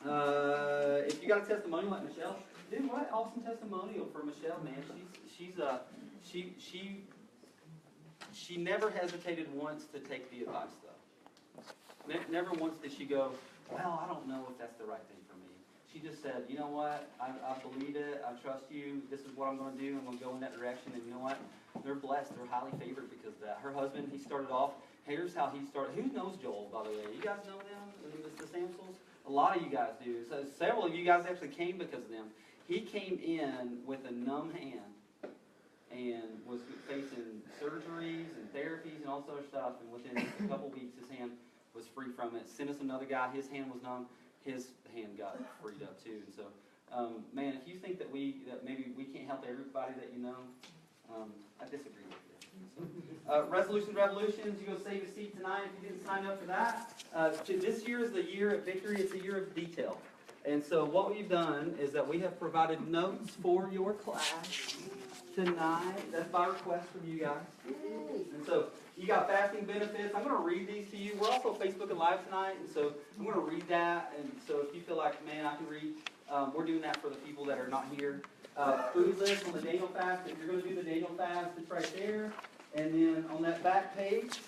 If you got a testimonial like Michelle, dude, what an awesome testimonial for Michelle, man. She never hesitated once to take the advice, though. Never once did she go, well, I don't know if that's the right thing for me. She just said, you know what, I believe it, I trust you, this is what I'm going to do, I'm going to go in that direction, and you know what, they're blessed, they're highly favored because of that. Her husband, he started off, here's how he started. Who knows Joel, by the way? You guys know them, the Samsels? A lot of you guys do. So several of you guys actually came because of them. He came in with a numb hand and was facing surgeries and therapies and all sort of stuff, and within a couple weeks his hand was free from it. Sent us another guy, his hand was numb, his hand got freed up too. And so, man, if you think that maybe we can't help everybody that you know, I disagree with you. So, resolutions, revolutions, you go save a seat tonight if you didn't sign up for that. This year is the year of victory, it's a year of detail. And so what we've done is that we have provided notes for your class tonight. That's by request from you guys. And so you got fasting benefits. I'm going to read these to you. We're also Facebook and Live tonight, and so I'm going to read that. And so if you feel like, man, I can read, we're doing that for the people that are not here. Food list on the Daniel fast. If you're going to do the Daniel fast, it's right there. And then on that back page,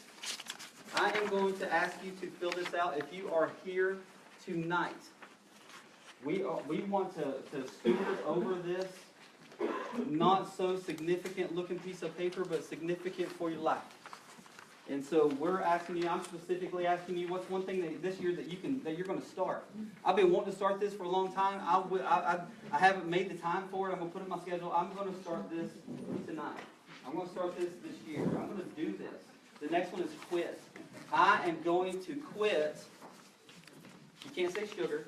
I am going to ask you to fill this out. If you are here tonight, we want to steward over this not so significant looking piece of paper, but significant for your life. And so we're asking you, I'm specifically asking you, what's one thing this year that you're going to start? I've been wanting to start this for a long time. I haven't made the time for it. I'm going to put it in my schedule. I'm going to start this tonight. I'm going to start this year. I'm going to do this. The next one is quit. I am going to quit. You can't say sugar,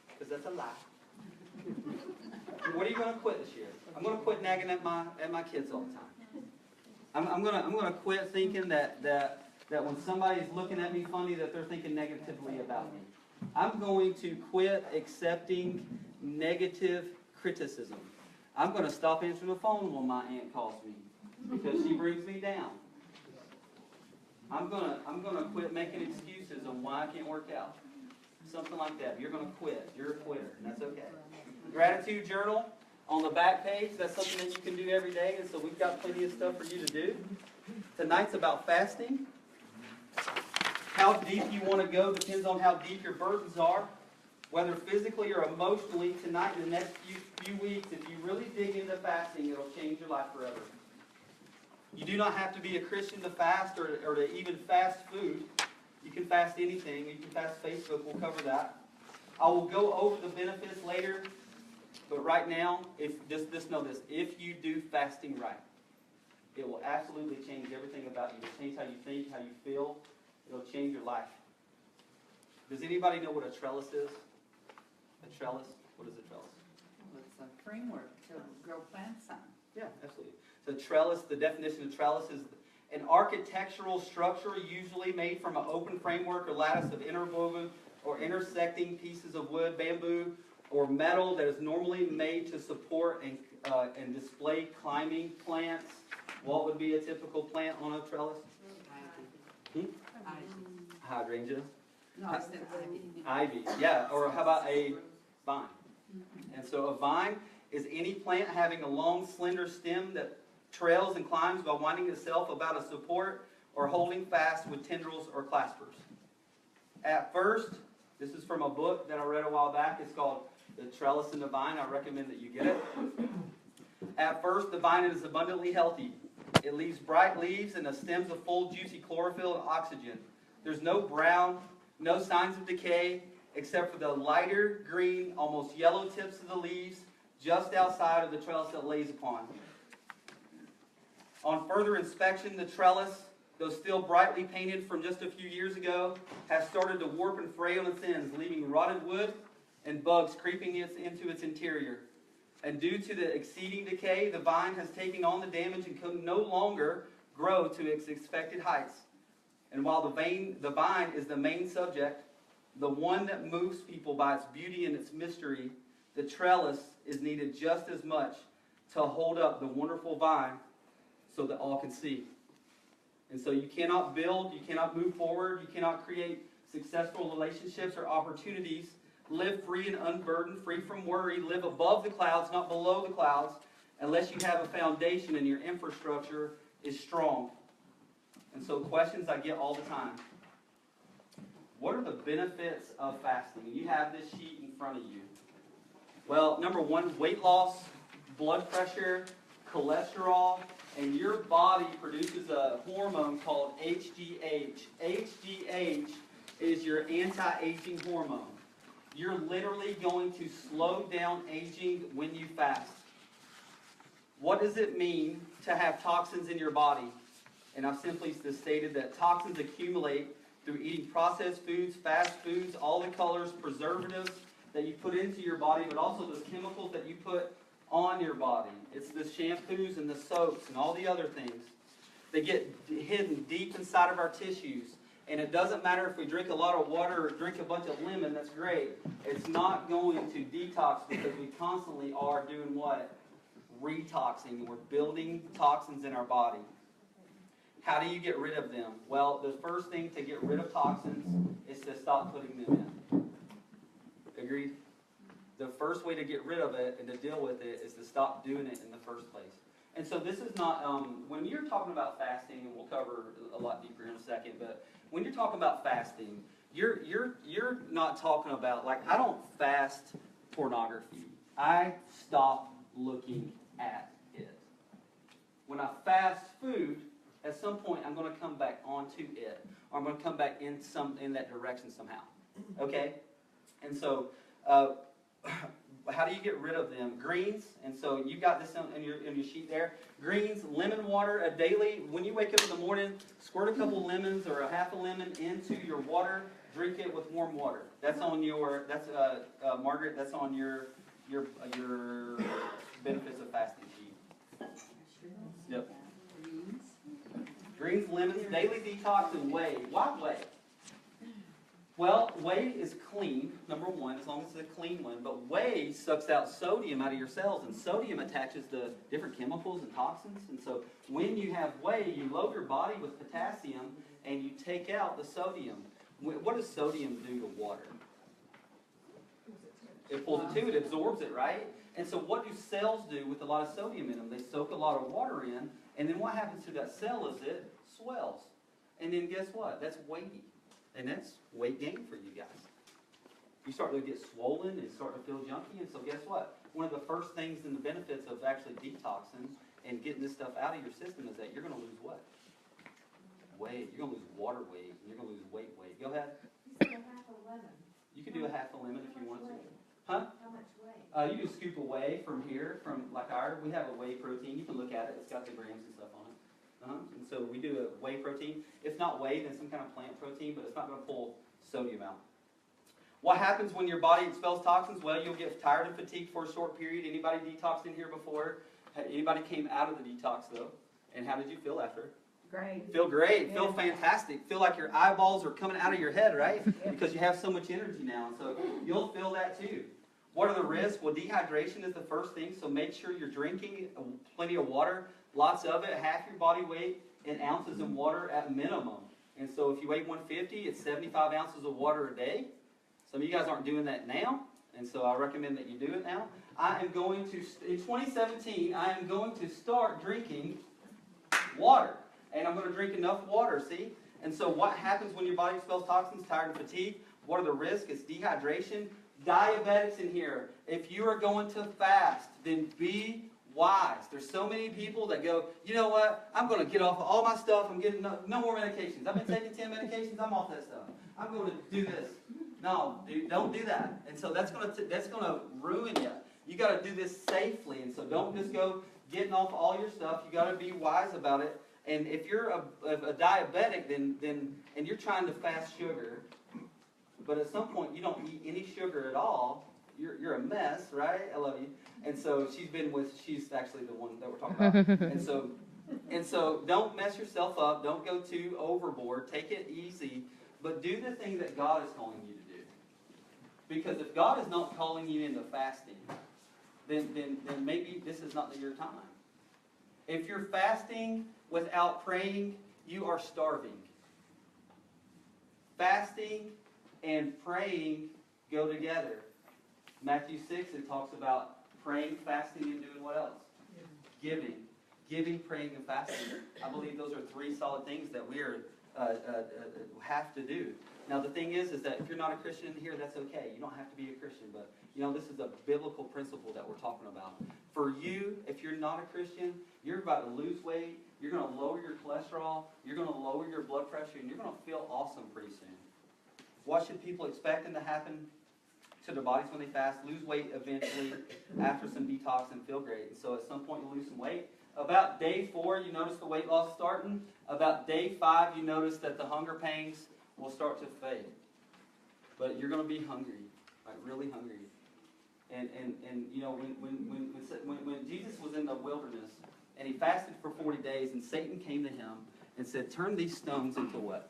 because that's a lie. What are you going to quit this year? I'm going to quit nagging at my kids all the time. I'm going to quit thinking that when somebody's looking at me funny, that they're thinking negatively about me. I'm going to quit accepting negative criticism. I'm going to stop answering the phone when my aunt calls me because she brings me down. I'm going to quit making excuses on why I can't work out. Something like that. You're going to quit. You're a quitter, and that's okay. Gratitude journal on the back page. That's something that you can do every day, and so we've got plenty of stuff for you to do. Tonight's about fasting. How deep you want to go depends on how deep your burdens are, whether physically or emotionally. Tonight, in the next few weeks, if you really dig into fasting, it'll change your life forever. You do not have to be a Christian to fast or to even fast food. You can fast anything. You can fast Facebook. We'll cover that. I will go over the benefits later. But right now, just know this. If you do fasting right, it will absolutely change everything about you. It'll change how you think, how you feel. It'll change your life. Does anybody know what a trellis is? A trellis? What is a trellis? Well, it's a framework to grow plants on. Yeah, absolutely. So trellis, the definition of trellis is an architectural structure usually made from an open framework or lattice of interwoven or intersecting pieces of wood, bamboo, or metal that is normally made to support and display climbing plants. What would be a typical plant on a trellis? Hydrangea. No, I said ivy. Yeah, or how about a vine? And so a vine is any plant having a long, slender stem that trails and climbs by winding itself about a support or holding fast with tendrils or claspers. At first, this is from a book that I read a while back. It's called The Trellis and the Vine. I recommend that you get it. At first, the vine is abundantly healthy. It leaves bright leaves and the stems of full, juicy chlorophyll and oxygen. There's no brown, no signs of decay, except for the lighter green, almost yellow tips of the leaves just outside of the trellis that lays upon. On further inspection, the trellis, though still brightly painted from just a few years ago, has started to warp and fray on its ends, leaving rotted wood and bugs creeping into its interior. And due to the exceeding decay, the vine has taken on the damage and can no longer grow to its expected heights. And while the vine is the main subject, the one that moves people by its beauty and its mystery, the trellis is needed just as much to hold up the wonderful vine so that all can see. And so you cannot build, you cannot move forward, you cannot create successful relationships or opportunities live free and unburdened, free from worry, live above the clouds, not below the clouds, unless you have a foundation and your infrastructure is strong. And so questions I get all the time. What are the benefits of fasting? You have this sheet in front of you. Well, number one, weight loss, blood pressure, cholesterol, and your body produces a hormone called HGH. HGH is your anti-aging hormone. You're literally going to slow down aging when you fast. What does it mean to have toxins in your body? And I've simply stated that toxins accumulate through eating processed foods, fast foods, all the colors, preservatives that you put into your body, but also those chemicals that you put on your body. It's the shampoos and the soaps and all the other things. They get hidden deep inside of our tissues. And it doesn't matter if we drink a lot of water or drink a bunch of lemon, that's great. It's not going to detox because we constantly are doing what? Retoxing. We're building toxins in our body. How do you get rid of them? Well, the first thing to get rid of toxins is to stop putting them in. Agreed? The first way to get rid of it and to deal with it is to stop doing it in the first place. And so this is not, when you're talking about fasting, and we'll cover a lot deeper in a second, but when you're talking about fasting, you're not talking about, like, I don't fast pornography. I stop looking at it. When I fast food, at some point I'm going to come back onto it, or I'm going to come back in that direction somehow. Okay? And so, how do you get rid of them? Greens, and so you got this in your sheet there. Greens, lemon water, a daily. When you wake up in the morning, squirt a couple lemons or a half a lemon into your water. Drink it with warm water. That's on your. That's Margaret. That's on your benefits of fasting sheet. Yep. Greens, lemons, daily detox, and whey. Why whey? Well, whey is clean, number one, as long as it's a clean one. But whey sucks out sodium out of your cells, and sodium attaches to different chemicals and toxins. And so when you have whey, you load your body with potassium, and you take out the sodium. What does sodium do to water? It pulls it to it, absorbs it, right? And so what do cells do with a lot of sodium in them? They soak a lot of water in, and then what happens to that cell is it swells. And then guess what? That's weighty. And that's weight gain for you guys. You start to get swollen and start to feel junky. And so guess what? One of the first things and the benefits of actually detoxing and getting this stuff out of your system is that you're going to lose what? Weight. You're going to lose water weight. And you're going to lose weight. Go ahead. You said a half a lemon. You can do a half a lemon if you want to. Huh? How much whey? You can scoop a whey from here, from like we have a whey protein. You can look at it. It's got the grams and stuff on it. And so we do a whey protein. If not whey, then some kind of plant protein, but it's not going to pull sodium out. What happens when your body expels toxins? Well, you'll get tired and fatigued for a short period. Anybody detoxed in here before? Anybody came out of the detox, though? And how did you feel after? Great. Feel great. Yeah. Feel fantastic. Feel like your eyeballs are coming out of your head, right? Because you have so much energy now. So you'll feel that too. What are the risks? Well, dehydration is the first thing. So make sure you're drinking plenty of water. Lots of it, half your body weight in ounces of water at minimum. And so if you weigh 150, it's 75 ounces of water a day. Some of you guys aren't doing that now, and so I recommend that you do it now. I am going to, in 2017, I am going to start drinking water. And I'm going to drink enough water, see? And so what happens when your body expels toxins, tired and fatigued? What are the risks? It's dehydration. Diabetics in here, if you are going to fast, then be wise. There's so many people that go, you know what, I'm going to get off of all my stuff. I'm getting no more medications. I've been taking 10 medications. I'm off that stuff. I'm going to do this. No, dude, don't do that. And so that's going to ruin you. You got to do this safely. And so don't just go getting off all your stuff. You got to be wise about it. And if you're a diabetic, then and you're trying to fast sugar, but at some point you don't eat any sugar at all, you're a mess, right? I love you. And so she's actually the one that we're talking about. And so don't mess yourself up. Don't go too overboard. Take it easy. But do the thing that God is calling you to do. Because if God is not calling you into fasting, then maybe this is not your time. If you're fasting without praying, you are starving. Fasting and praying go together. Matthew 6, it talks about praying, fasting, and doing what else? Giving. Giving, praying, and fasting. I believe those are three solid things that we have to do. Now, the thing is that if you're not a Christian here, that's okay. You don't have to be a Christian. But, this is a biblical principle that we're talking about. For you, if you're not a Christian, you're about to lose weight. You're going to lower your cholesterol. You're going to lower your blood pressure. And you're going to feel awesome pretty soon. What should people expect to happen to their bodies when they fast? Lose weight eventually after some detox and feel great. And so at some point, you lose some weight. About day 4, you notice the weight loss starting. About day 5, you notice that the hunger pangs will start to fade. But you're going to be hungry, like really hungry. And when Jesus was in the wilderness and he fasted for 40 days, and Satan came to him and said, "Turn these stones into what?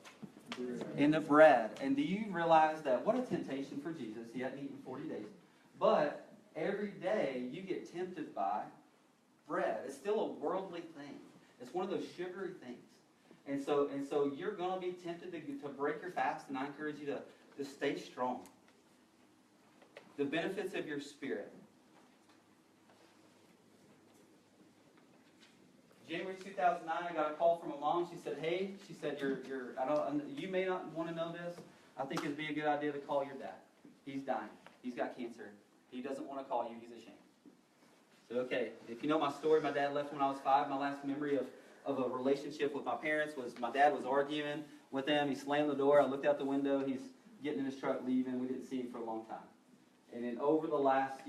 Into bread." And do you realize that what a temptation for Jesus? He hadn't eaten 40 days. But every day you get tempted by bread. It's still a worldly thing. It's one of those sugary things. And so you're going to be tempted to break your fast, and I encourage you to stay strong. The benefits of your spirit. January 2009, I got a call from a mom. She said, "Hey," she said, you may not want to know this. I think it'd be a good idea to call your dad. He's dying. He's got cancer. He doesn't want to call you. He's ashamed." So, okay, if you know my story, my dad left when I was 5. My last memory of a relationship with my parents was my dad was arguing with them. He slammed the door. I looked out the window. He's getting in his truck, leaving. We didn't see him for a long time. And then over the last,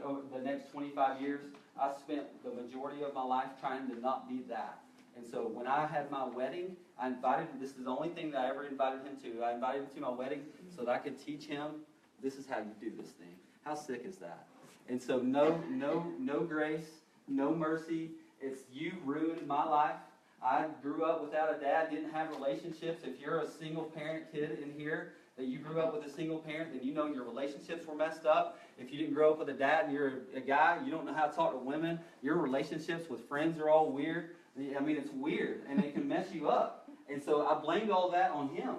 over the next 25 years, I spent the majority of my life trying to not be that. And so when I had my wedding, this is the only thing that I ever invited him to. I invited him to my wedding so that I could teach him, this is how you do this thing. How sick is that? And so no grace, no mercy. It's you ruined my life. I grew up without a dad, didn't have relationships. If you're a single parent kid in here, that you grew up with a single parent, then you know your relationships were messed up. If you didn't grow up with a dad and you're a guy, you don't know how to talk to women. Your relationships with friends are all weird. I mean, it's weird, and it can mess you up. And so I blamed all that on him.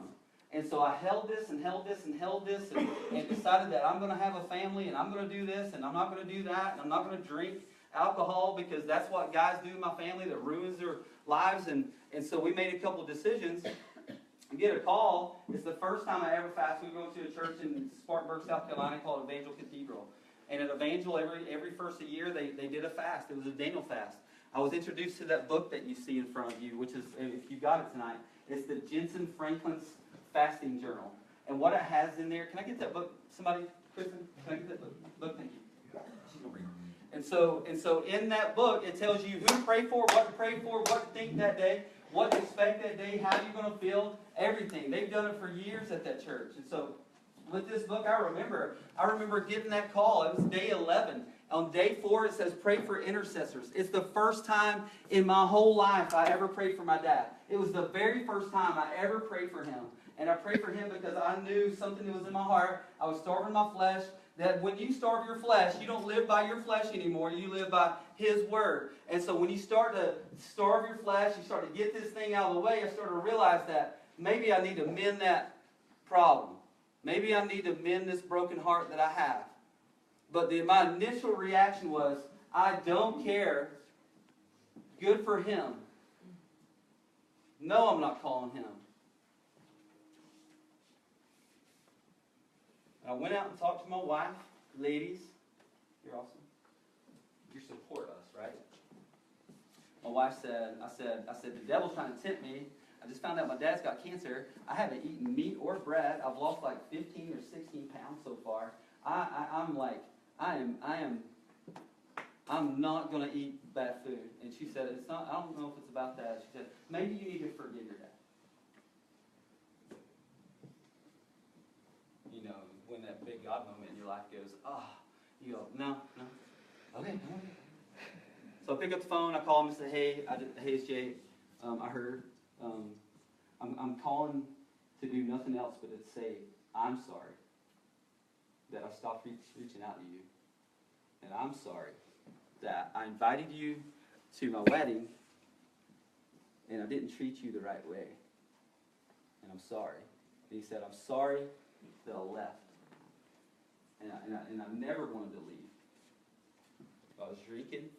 And so I held this and held this and held this and decided that I'm going to have a family and I'm going to do this and I'm not going to do that and I'm not going to drink alcohol because that's what guys do in my family that ruins their lives. And so we made a couple decisions. We get a call. It's the first time I ever fasted. We were going to a church in Spartanburg, South Carolina called Evangel Cathedral. And at Evangel, every first of the year, they did a fast. It was a Daniel fast. I was introduced to that book that you see in front of you, which is, if you got it tonight, it's the Jensen Franklin's Fasting Journal. And what it has in there, can I get that book? Somebody, Kristen, can I get that book? Thank you. She's gonna read it. And so in that book, it tells you who to pray for, what to pray for, what to think that day, what to expect that day, how you're going to feel, everything. They've done it for years at that church. And so with this book, I remember getting that call. It was day 11. On day 4, it says, pray for intercessors. It's the first time in my whole life I ever prayed for my dad. It was the very first time I ever prayed for him. And I prayed for him because I knew something that was in my heart. I was starving my flesh. That when you starve your flesh, you don't live by your flesh anymore. You live by His Word. And so when you start to starve your flesh, you start to get this thing out of the way, I started to realize that maybe I need to mend that problem. Maybe I need to mend this broken heart that I have. But my initial reaction was, I don't care. Good for him. No, I'm not calling him. I went out and talked to my wife. Ladies, you're awesome. You support us, right? My wife said, I said, the devil's trying to tempt me. I just found out my dad's got cancer. I haven't eaten meat or bread. I've lost like 15 or 16 pounds so far. I'm not going to eat bad food. And she said, I don't know if it's about that. She said, maybe you need to forgive your dad. You know, when that big God moment in your life goes, you go, no. Okay. So I pick up the phone, I call him and say, hey, it's Jay. I heard. I'm calling to do nothing else but to say, I'm sorry that I stopped reaching out to you. And I'm sorry that I invited you to my wedding and I didn't treat you the right way. And I'm sorry. And he said, I'm sorry that I left. and I never wanted to leave. I was drinking.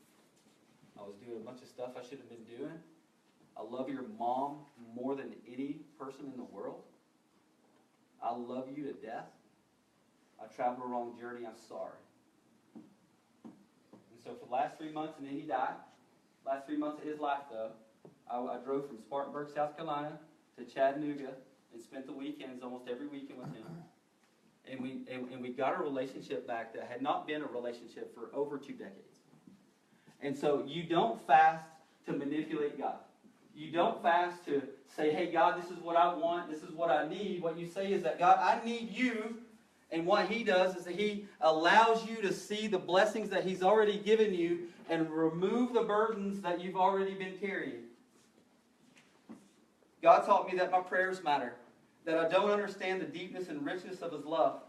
I was doing a bunch of stuff I should have been doing. I love your mom more than any person in the world. I love you to death. I traveled a wrong journey. I'm sorry. And so for the last 3 months, and then he died. Last 3 months of his life, though, I drove from Spartanburg, South Carolina, to Chattanooga and spent the weekends almost every weekend with him. And we got a relationship back that had not been a relationship for over 2 decades. And so you don't fast to manipulate God. You don't fast to say, hey, God, this is what I want. This is what I need. What you say is that, God, I need you. And what he does is that he allows you to see the blessings that he's already given you and remove the burdens that you've already been carrying. God taught me that my prayers matter, that I don't understand the deepness and richness of his love,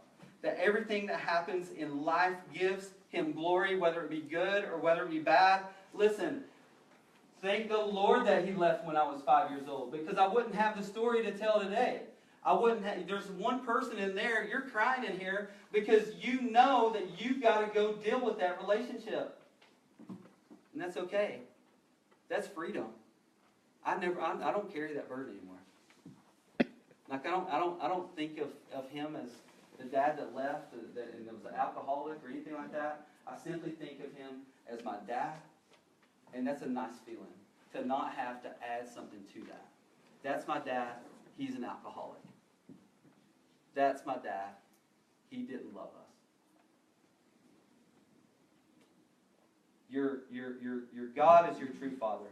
that everything that happens in life gives him glory, whether it be good or whether it be bad. Listen, thank the Lord that he left when I was 5 years old, because I wouldn't have the story to tell today. I wouldn't have, there's one person in there, you're crying in here because you know that you've got to go deal with that relationship. And that's okay. That's freedom. I don't carry that burden anymore. Like I don't think of him as the dad that left and was an alcoholic or anything like that. I simply think of him as my dad, and that's a nice feeling to not have to add something to that. That's my dad. He's an alcoholic. That's my dad. He didn't love us. Your God is your true father.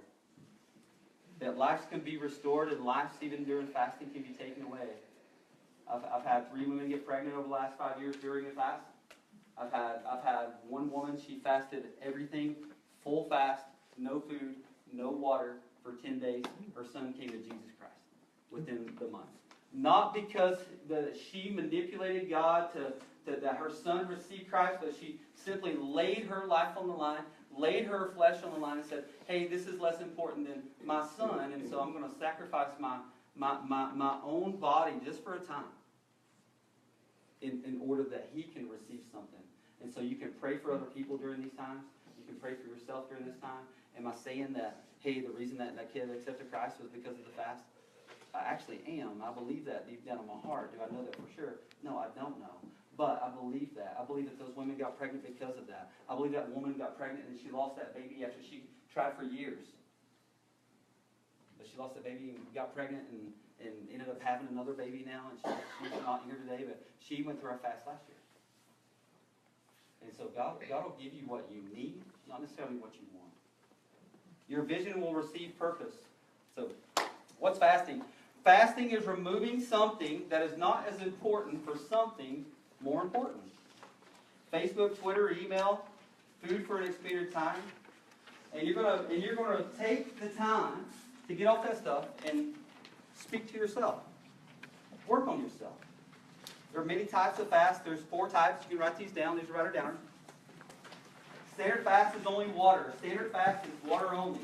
That lives can be restored and lives even during fasting can be taken away. I've had 3 women get pregnant over the last 5 years during a fast. I've had one woman, she fasted everything, full fast, no food, no water for 10 days. Her son came to Jesus Christ within the month. Not because she manipulated God to that her son received Christ, but she simply laid her life on the line, laid her flesh on the line and said, hey, this is less important than my son, and so I'm going to sacrifice my own body just for a time in order that he can receive something. And so you can pray for other people during these times. You can pray for yourself during this time. Am I saying that, hey, the reason that kid accepted Christ was because of the fast? I actually am. I believe that deep down in my heart. Do I know that for sure? No, I don't know. But I believe that. I believe that those women got pregnant because of that. I believe that woman got pregnant and she lost that baby after she tried for years. But she lost that baby and got pregnant and ended up having another baby now. And she's not here today, but she went through our fast last year. And so God will give you what you need, not necessarily what you want. Your vision will receive purpose. So, what's fasting? Fasting is removing something that is not as important for something more important. Facebook, Twitter, email, food for an expended time. And you're gonna take the time to get off that stuff and speak to yourself. Work on yourself. There are many types of fast. There's 4 types. You can write these down. These are write down. Standard fast is only water. Standard fast is water only.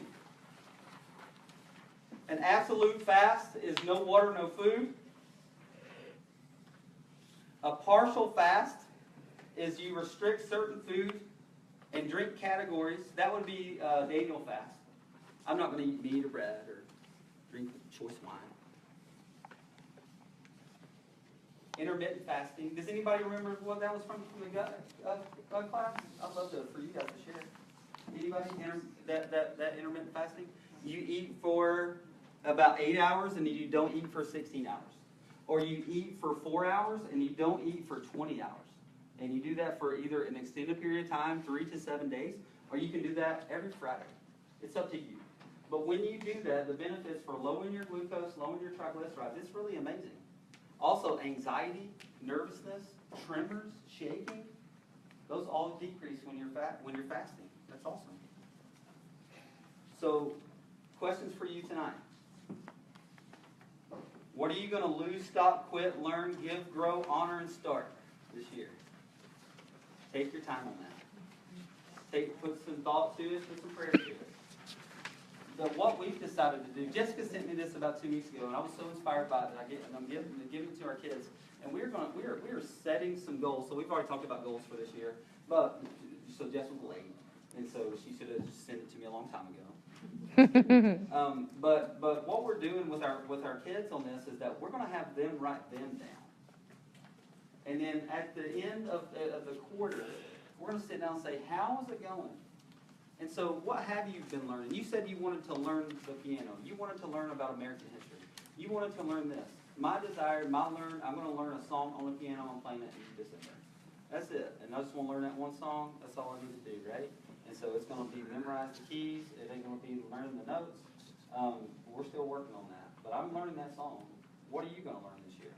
An absolute fast is no water, no food. A partial fast is you restrict certain food and drink categories. That would be Daniel fast. I'm not going to eat meat or bread or drink choice wine. Intermittent fasting. Does anybody remember what that was from the gut class? I'd love for you guys to share. Anybody? That intermittent fasting? You eat for about 8 hours and you don't eat for 16 hours. Or you eat for 4 hours and you don't eat for 20 hours. And you do that for either an extended period of time, 3 to 7 days, or you can do that every Friday. It's up to you. But when you do that, the benefits for lowering your glucose, lowering your triglycerides, it's really amazing. Also, anxiety, nervousness, tremors, shaking, those all decrease when you're fasting. That's awesome. So, questions for you tonight. What are you going to lose, stop, quit, learn, give, grow, honor, and start this year? Take your time on that. Put some thought to it, put some prayer to it. What we've decided to do, Jessica sent me this about 2 weeks ago, and I was so inspired by it that I'm giving it to our kids. And we are setting some goals. So we've already talked about goals for this year. But, so Jess was late. And so she should have just sent it to me a long time ago. But what we're doing with our kids on this is that we're going to have them write them down. And then at the end of the quarter, we're going to sit down and say, how is it going? And so what have you been learning? You said you wanted to learn the piano. You wanted to learn about American history. You wanted to learn this. My desire, I'm going to learn a song on the piano. I'm playing it in December. That's it. And I just want to learn that one song. That's all I need to do, right? And so it's going to be memorize the keys. It ain't going to be learning the notes. We're still working on that. But I'm learning that song. What are you going to learn this year?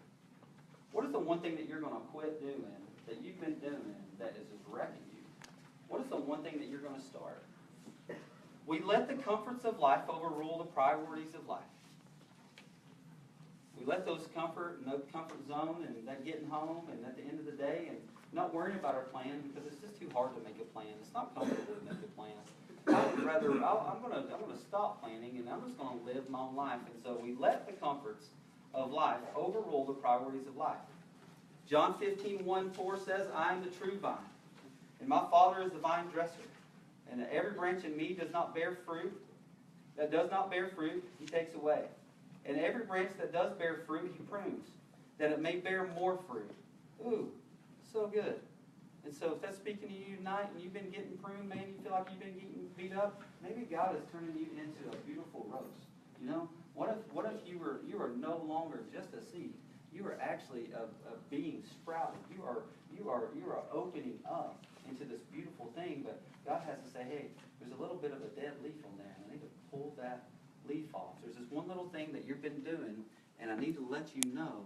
What is the one thing that you're going to quit doing, that you've been doing, that is just wrecking you? What is the one thing that you're going to start? We let the comforts of life overrule the priorities of life. We let those comfort zone and that getting home and at the end of the day and not worrying about our plan because it's just too hard to make a plan. It's not comfortable to make a plan. I'm going to stop planning and I'm just going to live my own life. And so we let the comforts of life overrule the priorities of life. John 15:1-4 says, I am the true vine, and my Father is the vine dresser. And every branch in me does not bear fruit, he takes away. And every branch that does bear fruit, he prunes, that it may bear more fruit. Ooh, so good. And so if that's speaking to you tonight and you've been getting pruned, man, you feel like you've been getting beat up, maybe God is turning you into a beautiful rose. You know, what if you are no longer just a seed? You are actually a being sprouted. You are opening up into this beautiful thing, but God has to say, hey, there's a little bit of a dead leaf on there, and I need to pull that leaf off. There's this one little thing that you've been doing, and I need to let you know,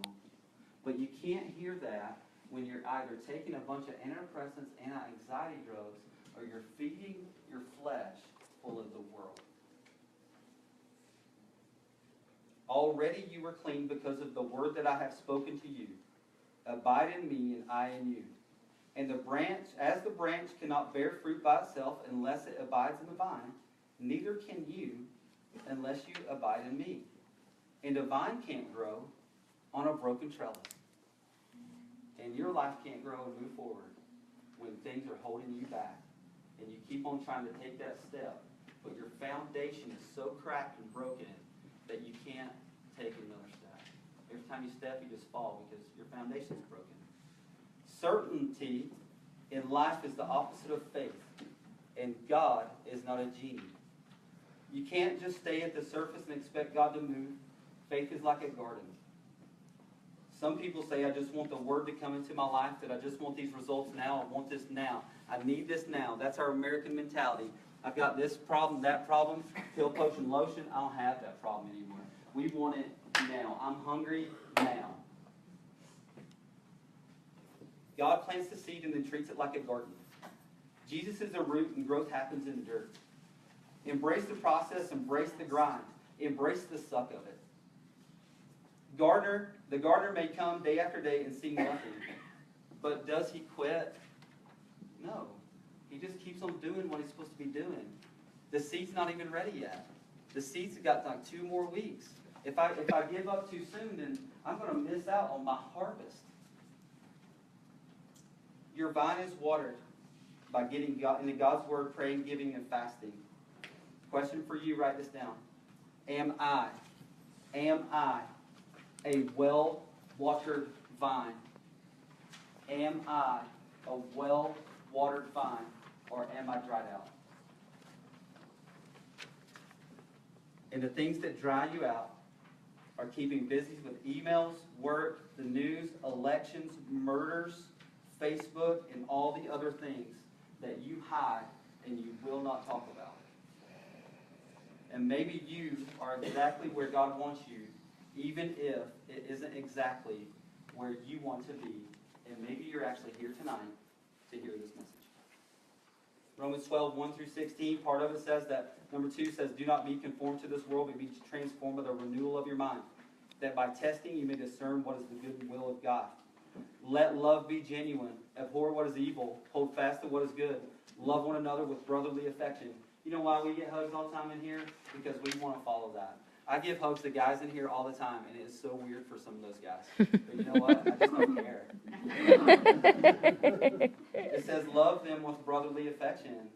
but you can't hear that when you're either taking a bunch of antidepressants, anti-anxiety drugs, or you're feeding your flesh full of the world. Already you are clean because of the word that I have spoken to you. Abide in me, and I in you. And the branch cannot bear fruit by itself unless it abides in the vine, neither can you unless you abide in me. And a vine can't grow on a broken trellis. And your life can't grow and move forward when things are holding you back. And you keep on trying to take that step, but your foundation is so cracked and broken that you can't take another step. Every time you step, you just fall because your foundation is broken. Certainty in life is the opposite of faith, and God is not a genie. You can't just stay at the surface and expect God to move. Faith is like a garden. Some people say, I just want the word to come into my life, that I just want these results now, I want this now, I need this now. That's our American mentality. I've got this problem, that problem, pill, potion, lotion, I don't have that problem anymore. We want it now. I'm hungry now. God plants the seed and then treats it like a garden. Jesus is a root and growth happens in the dirt. Embrace the process, embrace the grind, embrace the suck of it. The gardener may come day after day and see nothing, but does he quit? No. He just keeps on doing what he's supposed to be doing. The seed's not even ready yet. The seed's got like 2 more weeks. If I give up too soon, then I'm going to miss out on my harvest. Your vine is watered by getting into God's word, praying, giving, and fasting. Question for you, write this down. Am I a well-watered vine? Am I a well-watered vine, or am I dried out? And the things that dry you out are keeping busy with emails, work, the news, elections, murders, Facebook, and all the other things that you hide and you will not talk about. And maybe you are exactly where God wants you, even if it isn't exactly where you want to be. And maybe you're actually here tonight to hear this message. Romans 12:1-16, part of it says that, number 2 says, do not be conformed to this world, but be transformed by the renewal of your mind, that by testing you may discern what is the good will of God. Let love be genuine. Abhor what is evil. Hold fast to what is good. Love one another with brotherly affection. You know why we get hugs all the time in here? Because we want to follow that. I give hugs to guys in here all the time, and it is so weird for some of those guys. But you know what? I just don't care. It says, love them with brotherly affection.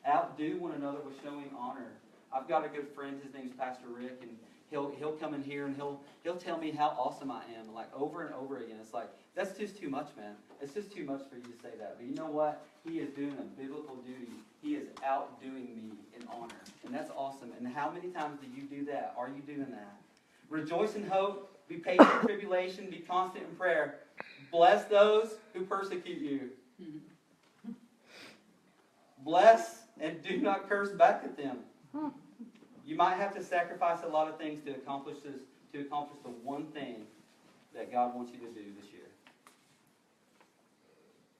Outdo one another with showing honor. I've got a good friend, his name's Pastor Rick, and he'll come in here and he'll tell me how awesome I am, like over and over again. It's like, that's just too much, man. It's just too much for you to say that. But you know what? He is doing a biblical duty. He is outdoing me in honor. And that's awesome. And how many times do you do that? Are you doing that? Rejoice in hope. Be patient in tribulation. Be constant in prayer. Bless those who persecute you. Bless and do not curse back at them. You might have to sacrifice a lot of things to accomplish the one thing that God wants you to do this year.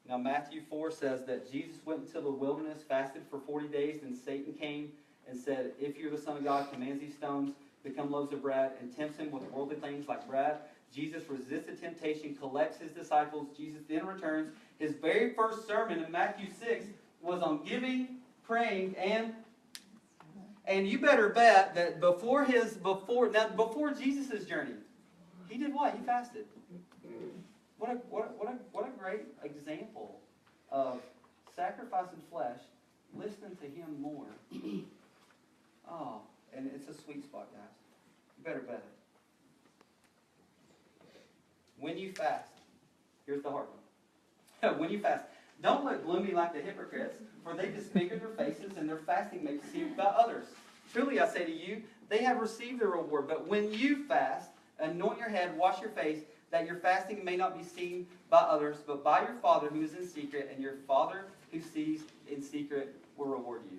Now Matthew 4 says that Jesus went into the wilderness, fasted for 40 days, and Satan came and said, if you're the Son of God, commands these stones become loaves of bread, and tempts him with worldly things like bread. Jesus resists the temptation, collects his disciples. Jesus then returns. His very first sermon in Matthew 6 was on giving, praying, and you better bet that before Jesus' journey, he did what? He fasted. What a great example of sacrificing flesh, listening to him more. Oh, and it's a sweet spot, guys. You better bet it. When you fast, here's the hard one. When you fast, don't look gloomy like the hypocrites, for they disfigure their faces, and their fasting makes deceived by others. Truly I say to you, they have received their reward. But when you fast, anoint your head, wash your face, that your fasting may not be seen by others, but by your Father who is in secret, and your Father who sees in secret will reward you.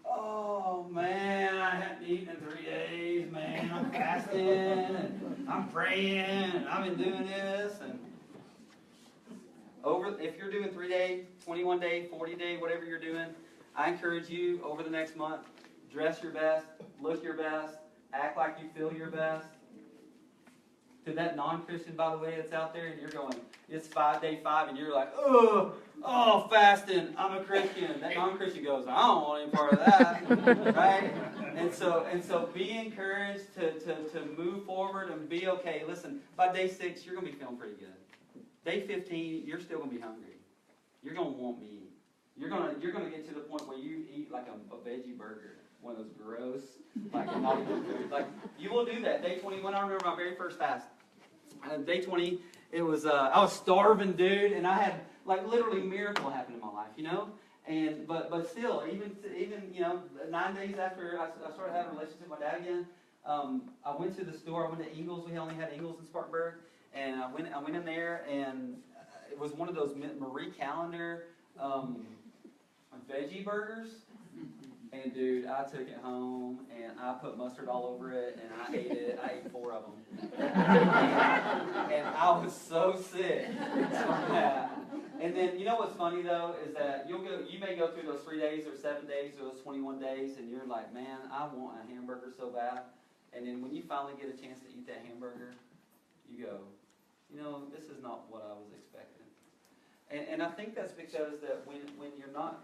Oh, man, I haven't eaten in 3 days, man. I'm fasting, and I'm praying, and I've been doing this, and if you're doing 3-day, 21-day, 40-day, whatever you're doing, I encourage you over the next month, dress your best, look your best, act like you feel your best. To that non-Christian, by the way, that's out there, and you're going, it's day 5, and you're like, oh, fasting, I'm a Christian. That non-Christian goes, I don't want any part of that, right? And so be encouraged to move forward and be okay. Listen, by day 6, you're going to be feeling pretty good. Day 15, you're still going to be hungry. You're going to want meat. You're going to get to the point where you eat like a veggie burger, one of those gross, like not even food. Like you will do that. Day 21, I remember my very first fast. Day 20, it was I was starving, dude, and I had like literally a miracle happen in my life, you know. And but still, even 9 days after I started having a relationship with my dad again, I went to the store. I went to Ingles. We only had Ingles in Spartanburg. And I went in there, and it was one of those Marie Callender veggie burgers. And dude, I took it home, and I put mustard all over it, and I ate it. I ate 4 of them. And I was so sick from that. And then, you know what's funny, though, is that you may go through those 3 days or 7 days or those 21 days, and you're like, man, I want a hamburger so bad. And then when you finally get a chance to eat that hamburger, you go, this is not what I was expecting. And I think that's because that when you're not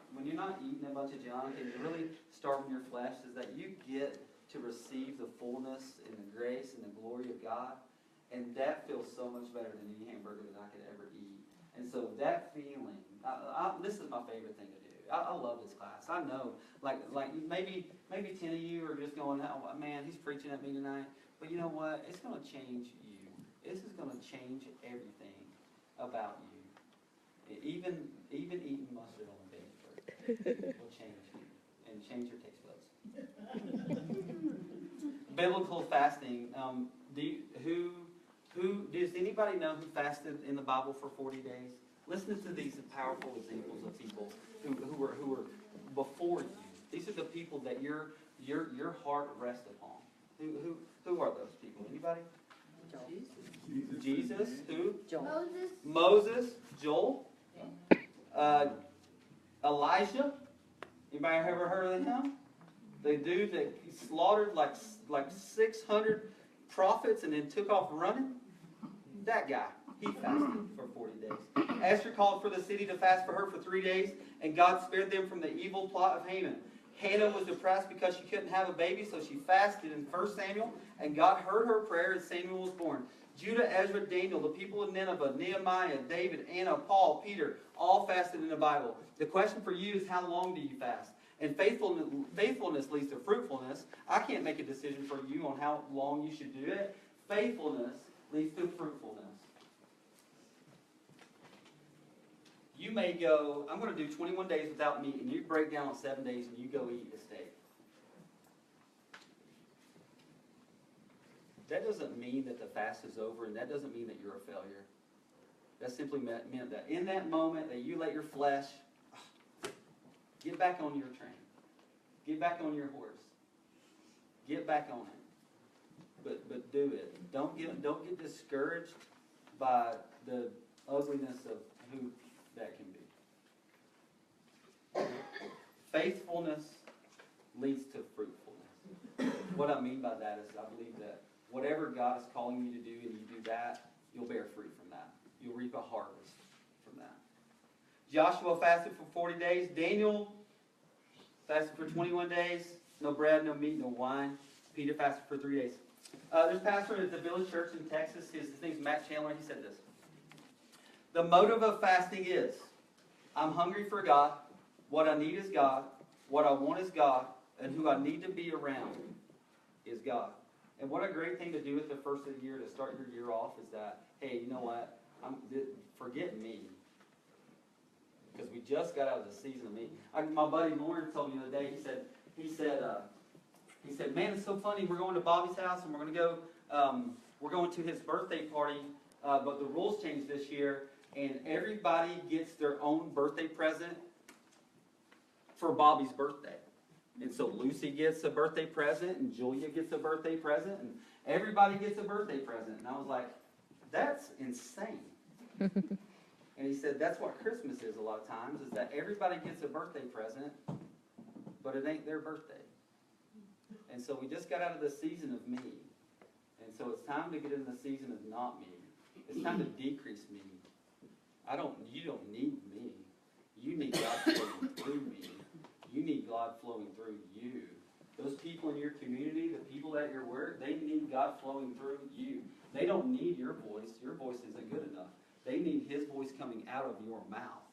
eating a bunch of junk and you're really starving your flesh, is that you get to receive the fullness and the grace and the glory of God, and that feels so much better than any hamburger that I could ever eat. And so that feeling, this is my favorite thing to do. I love this class. I know, like maybe 10 of you are just going, oh, man, he's preaching at me tonight. But you know what? It's going to change you. This is going to change everything about you. Even eating mustard on a bagel will change you and change your taste buds. Biblical fasting. Does anybody know who fasted in the Bible for 40 days? Listen to these powerful examples of people who were before you. These are the people that your heart rests upon. Who are those people? Anybody? Jesus. Who? Joel. Moses. Joel. Elijah. Anybody ever heard of him? The dude that slaughtered like 600 prophets and then took off running. That guy. He fasted for 40 days. Esther called for the city to fast for her for 3 days, and God spared them from the evil plot of Haman. Hannah was depressed because she couldn't have a baby, so she fasted in 1 Samuel, and God heard her prayer, and Samuel was born. Judah, Ezra, Daniel, the people of Nineveh, Nehemiah, David, Anna, Paul, Peter, all fasted in the Bible. The question for you is, how long do you fast? And faithfulness leads to fruitfulness. I can't make a decision for you on how long you should do it. Faithfulness leads to fruitfulness. You may go, I'm going to do 21 days without meat, and you break down on 7 days and you go eat a steak. That doesn't mean that the fast is over, and that doesn't mean that you're a failure. That simply meant that in that moment that you let your flesh get back on your train. Get back on your horse. Get back on it. But do it. Don't get discouraged by the ugliness of who that can be. Faithfulness leads to fruitfulness. What I mean by that is I believe that whatever God is calling you to do and you do that, you'll bear fruit from that. You'll reap a harvest from that. Joshua fasted for 40 days. Daniel fasted for 21 days. No bread, no meat, no wine. Peter fasted for 3 days. There's a pastor at the Village Church in Texas. His name's Matt Chandler. He said this. The motive of fasting is, I'm hungry for God. What I need is God. What I want is God. And who I need to be around is God. And what a great thing to do at the first of the year to start your year off is that, hey, you know what? Forget me. Because we just got out of the season of me. My buddy Lauren told me the other day, he said, man, it's so funny. We're going to Bobby's house and we're going to go, we're going to his birthday party, but the rules changed this year, and everybody gets their own birthday present for Bobby's birthday. And so Lucy gets a birthday present, and Julia gets a birthday present, and everybody gets a birthday present. And I was like, that's insane. And he said, that's what Christmas is a lot of times, is that everybody gets a birthday present, but it ain't their birthday. And so we just got out of the season of me. And so it's time to get into the season of not me. It's time to decrease me. You don't need me. You need God flowing through me. You need God flowing through you. Those people in your community, the people at your work, they need God flowing through you. They don't need your voice. Your voice isn't good enough. They need His voice coming out of your mouth.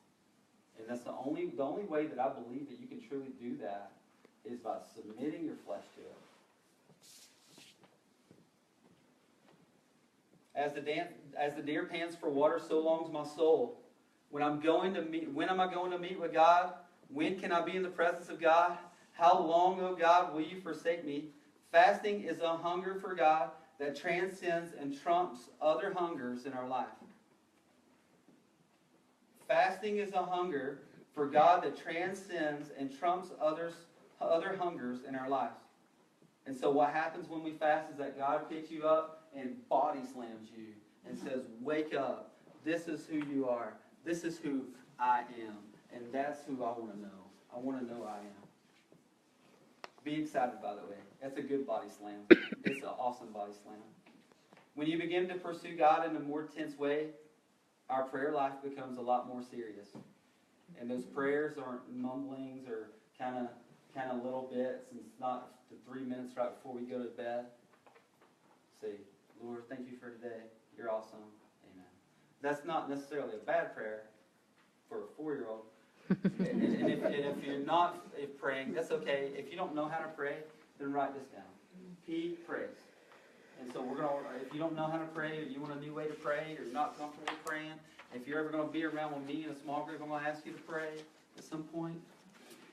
And that's the only way that I believe that you can truly do that is by submitting your flesh to it. As the deer pants for water, so longs my soul. When am I going to meet with God? When can I be in the presence of God? How long, O God, will you forsake me? Fasting is a hunger for God that transcends and trumps other hungers in our life. Fasting is a hunger for God that transcends and trumps other hungers in our lives. And so what happens when we fast is that God picks you up and body slams you and says, wake up. This is who you are. This is who I am. And that's who I want to know. I want to know I am. Be excited, by the way. That's a good body slam. It's an awesome body slam. When you begin to pursue God in a more intense way, our prayer life becomes a lot more serious. And those prayers aren't mumblings or kind of little bits, and it's not the 3 minutes right before we go to bed. Say, Lord, thank you for today. You're awesome. Amen. That's not necessarily a bad prayer for a 4-year-old. and if you're not praying, that's okay. If you don't know how to pray, then write this down. P, prays. And so if you don't know how to pray, or you want a new way to pray, or you're not comfortable praying, if you're ever going to be around with me in a small group, I'm going to ask you to pray at some point.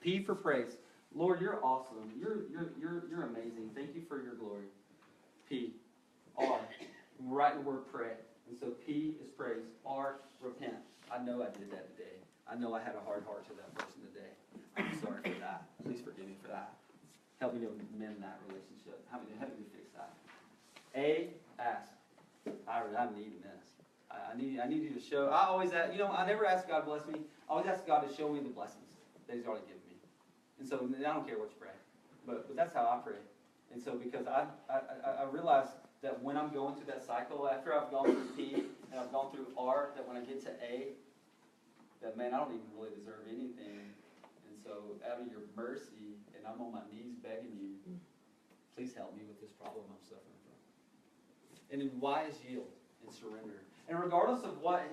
P for praise. Lord, you're awesome. You're amazing. Thank you for your glory. P. R. Write the word pray. And so P is praise. R, repent. I know I did that today. I know I had a hard heart to that person today. I'm sorry for that. Please forgive me for that. Help me to mend that relationship. Help me to fix that. A, ask. I'm needing this. I need you to show. I always ask, I never ask God to bless me. I always ask God to show me the blessings that He's already given me. And so I don't care what you pray. But that's how I pray. And so because I realize that when I'm going through that cycle, after I've gone through P and I've gone through R, that when I get to A, that, man, I don't even really deserve anything. And so out of your mercy, and I'm on my knees begging you, please help me with this problem I'm suffering from. And then wise yield and surrender. And regardless of what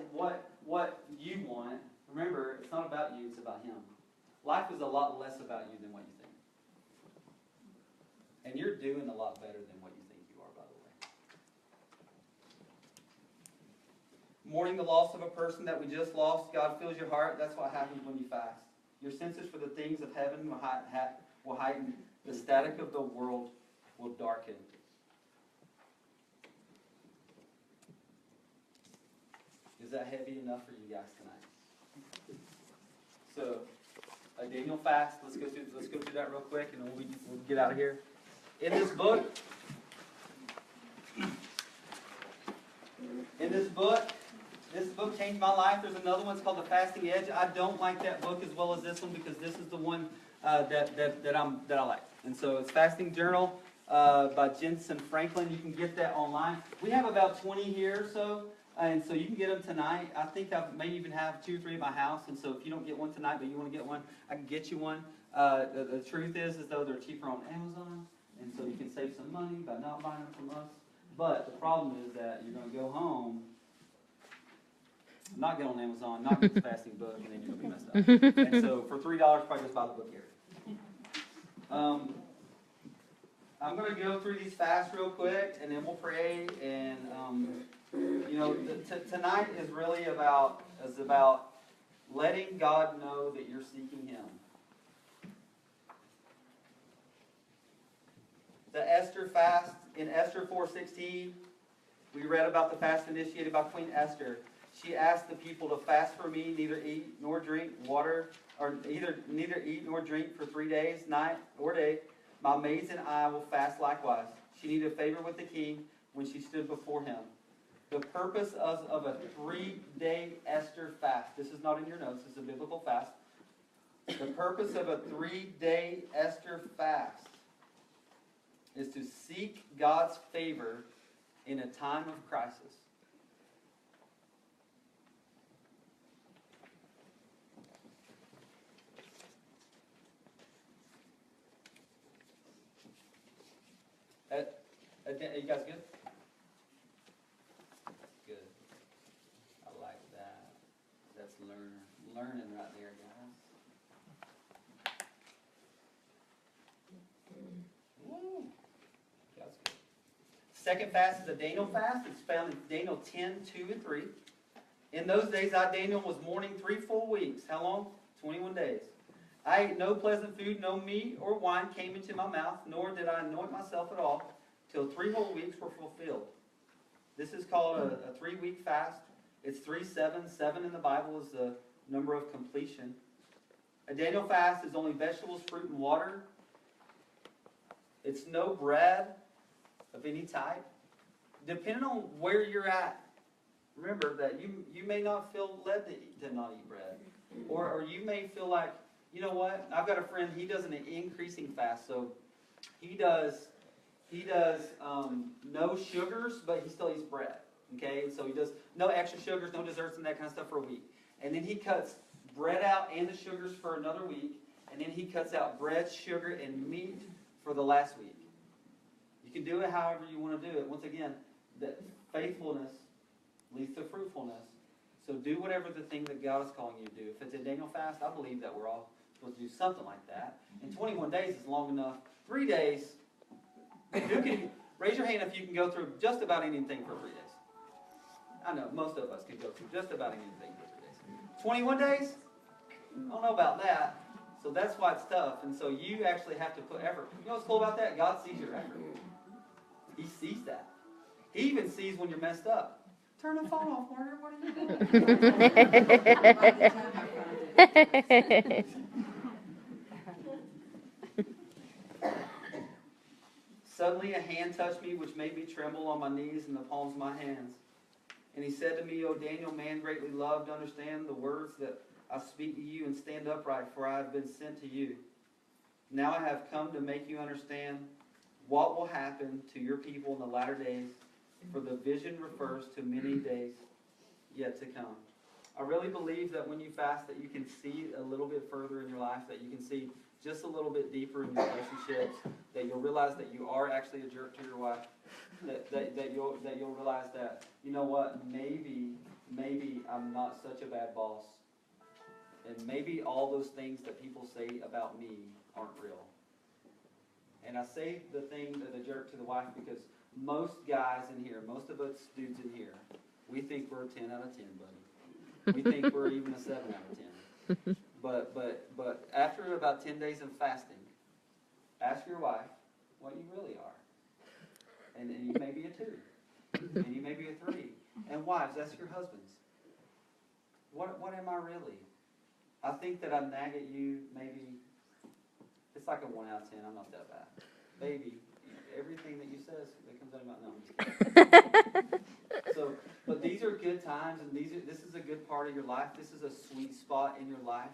you want, remember, it's not about you, it's about Him. Life is a lot less about you than what you think. And you're doing a lot better than what you think you are, by the way. Mourning the loss of a person that we just lost, God fills your heart. That's what happens when you fast. Your senses for the things of heaven will heighten. The static of the world will darken. Is that heavy enough for you guys tonight? So, a Daniel fast. Let's go through that real quick, and then we'll get out of here. In this book, this book changed my life. There's another one. It's called The Fasting Edge. I don't like that book as well as this one because this is the one that I like. And so it's Fasting Journal by Jensen Franklin. You can get that online. We have about 20 here or so. And so you can get them tonight. I think I may even have 2 or 3 at my house. And so if you don't get one tonight, but you want to get one, I can get you one. The truth is though they're cheaper on Amazon. And so you can save some money by not buying them from us. But the problem is that you're going to go home, not get on Amazon, not get the fasting book, and then you're going to be messed up. And so for $3, probably just buy the book here. I'm going to go through these fasts real quick, and then we'll pray. And tonight is really about letting God know that you're seeking Him. The Esther fast in Esther 4:16, we read about the fast initiated by Queen Esther. She asked the people to fast for me, neither eat nor drink water, or neither eat nor drink for 3 days, night or day. My maids and I will fast likewise. She needed favor with the king when she stood before him. The purpose of a 3-day Esther fast. This is not in your notes. This is a biblical fast. The purpose of a 3-day Esther fast is to seek God's favor in a time of crisis. You guys good? Good. I like that. That's learning right there, guys. Woo. That's good. Second fast is a Daniel fast. It's found in Daniel 10, 2, and 3. In those days, I, Daniel, was mourning 3 full weeks. How long? 21 days. I ate no pleasant food, no meat or wine came into my mouth, nor did I anoint myself at all, till 3 whole weeks were fulfilled. This is called a 3-week fast. It's 3-7. 7 in the Bible is the number of completion. A Daniel fast is only vegetables, fruit, and water. It's no bread of any type. Depending on where you're at, remember that you may not feel led to not eat bread. Or you may feel like, you know what, I've got a friend, he does an increasing fast. So he does no sugars, but he still eats bread. Okay, so he does no extra sugars, no desserts, and that kind of stuff for a week. And then he cuts bread out and the sugars for another week. And then he cuts out bread, sugar, and meat for the last week. You can do it however you want to do it. Once again, that faithfulness leads to fruitfulness. So do whatever the thing that God is calling you to do. If it's a Daniel fast, I believe that we're all supposed to do something like that. And 21 days is long enough. 3 days, you can raise your hand if you can go through just about anything for 3 days. I know, most of us can go through just about anything for 3 days. 21 days? I don't know about that. So that's why it's tough. And so you actually have to put effort. You know what's cool about that? God sees your effort. He sees that. He even sees when you're messed up. Turn the phone off, Margaret. What are you doing? Suddenly a hand touched me, which made me tremble on my knees and the palms of my hands. And he said to me, O Daniel, man greatly loved, understand the words that I speak to you and stand upright, for I have been sent to you. Now I have come to make you understand what will happen to your people in the latter days, for the vision refers to many days yet to come. I really believe that when you fast that you can see a little bit further in your life, that you can see just a little bit deeper in your relationships, that you'll realize that you are actually a jerk to your wife, that you'll realize that, you know what, maybe I'm not such a bad boss, and maybe all those things that people say about me aren't real. And I say the thing that a jerk to the wife because most guys in here, most of us dudes in here, we think we're a 10 out of 10, buddy. We think we're even a 7 out of 10. But after about 10 days of fasting, ask your wife what you really are. And you may be a 2. And you may be a 3. And wives, ask your husbands. What am I really? I think that I nag at you maybe, it's like a 1 out of 10. I'm not that bad. Baby, everything that you says that comes out of my mouth, no, I'm just kidding. So, but these are good times, and this is a good part of your life. This is a sweet spot in your life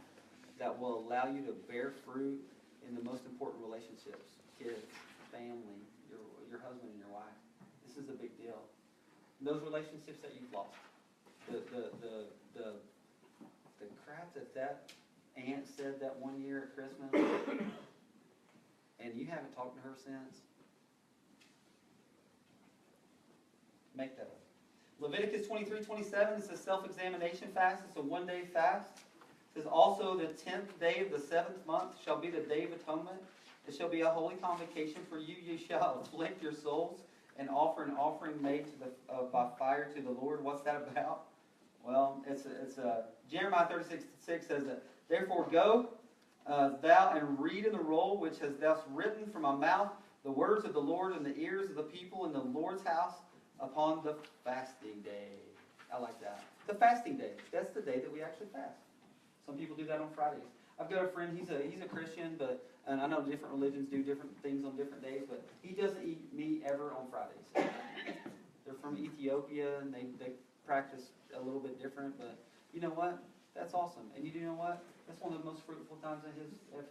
that will allow you to bear fruit in the most important relationships: kids, family, your husband and your wife. This is a big deal. And those relationships that you've lost, the crap that aunt said that one year at Christmas, and you haven't talked to her since. Make that up. Leviticus 23:27, it's a self-examination fast. It's a one-day fast. It says, also the 10th day of the 7th month shall be the day of atonement. It shall be a holy convocation for you. You shall afflict your souls and offer an offering made by fire to the Lord. What's that about? Well, it's Jeremiah 36:6 says that, therefore go thou and read in the roll which has thou written from my mouth the words of the Lord in the ears of the people in the Lord's house upon the fasting day. I like that. The fasting day. That's the day that we actually fast. Some people do that on Fridays. I've got a friend, he's a Christian, and I know different religions do different things on different days, but he doesn't eat meat ever on Fridays. They're from Ethiopia, and they practice a little bit different, but you know what? That's awesome. And you know what? That's one of the most fruitful times of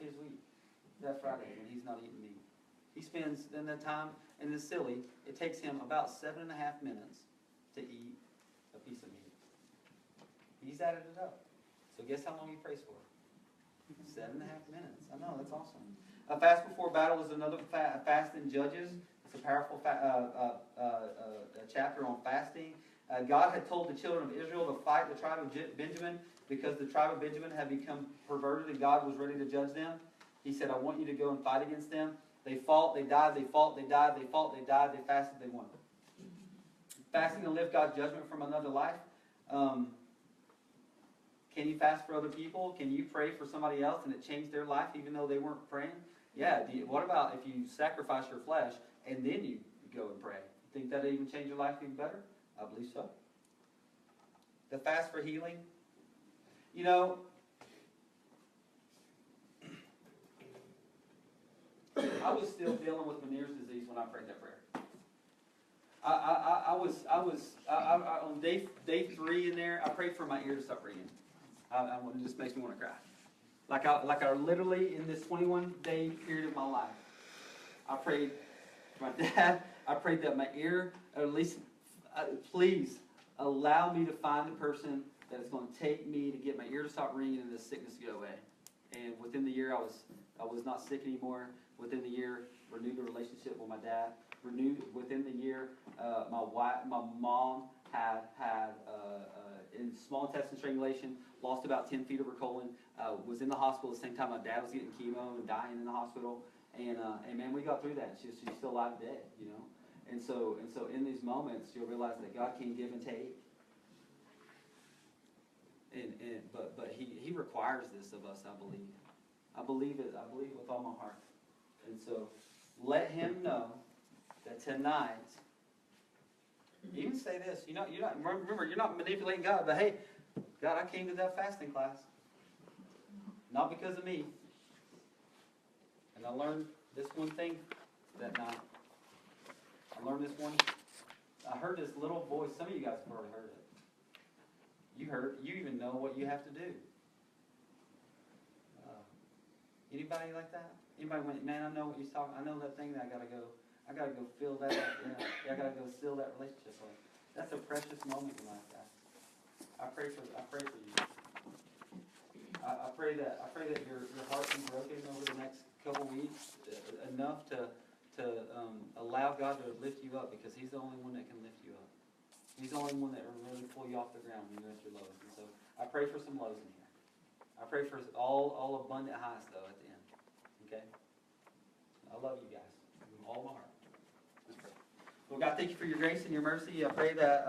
his week, that Friday, when he's not eating meat. He spends in that time, and it's silly, it takes him about 7.5 minutes to eat a piece of meat. He's added it up. So guess how long he prays for? 7.5 minutes. I know, that's awesome. A fast before battle is another fast in Judges. It's a powerful chapter on fasting. God had told the children of Israel to fight the tribe of Benjamin because the tribe of Benjamin had become perverted and God was ready to judge them. He said, I want you to go and fight against them. They fought, they died, they fought, they died, they fought, they died, they fasted, they won. Fasting to live God's judgment from another life. Can you fast for other people? Can you pray for somebody else and it changed their life even though they weren't praying? Yeah. What about if you sacrifice your flesh and then you go and pray? Think that'll even change your life even better? I believe so. The fast for healing. You know, I was still dealing with Meniere's disease when I prayed that prayer. I was on day 3 in there. I prayed for my ear to stop ringing. It just makes me want to cry. Like I literally in this 21-day period of my life, I prayed for my dad. I prayed that my ear, or at least, please allow me to find the person that is going to take me to get my ear to stop ringing and this sickness to go away. And within the year, I was not sick anymore. Within the year, renewed the relationship with my dad. Renewed within the year, my mom had in small intestine strangulation, lost about 10 feet of her colon, was in the hospital at the same time my dad was getting chemo and dying in the hospital, and man, we got through that. She's still alive today, you know. And so in these moments, you'll realize that God can give and take. But he requires this of us, I believe. I believe it with all my heart. And so let him know that tonight, even say this, remember, you're not manipulating God, but hey, God, I came to that fasting class. Not because of me. And I learned this one thing that night. I learned this one. I heard this little voice. Some of you guys have already heard it. You even know what you have to do. Anybody like that? Anybody went, man, I know what he's talking. I know that thing that I gotta go fill that up. Yeah, I gotta go seal that relationship with. That's a precious moment in life, guys. I I pray for you. I pray that your heart be broken over the next couple weeks, enough to allow God to lift you up, because He's the only one that can lift you up. He's the only one that will really pull you off the ground when you're at your lowest. And so I pray for some lows in here. I pray for all abundant highs, though, at the end. Okay? I love you guys with all my heart. Let's pray. Well, God, thank you for your grace and your mercy. I pray that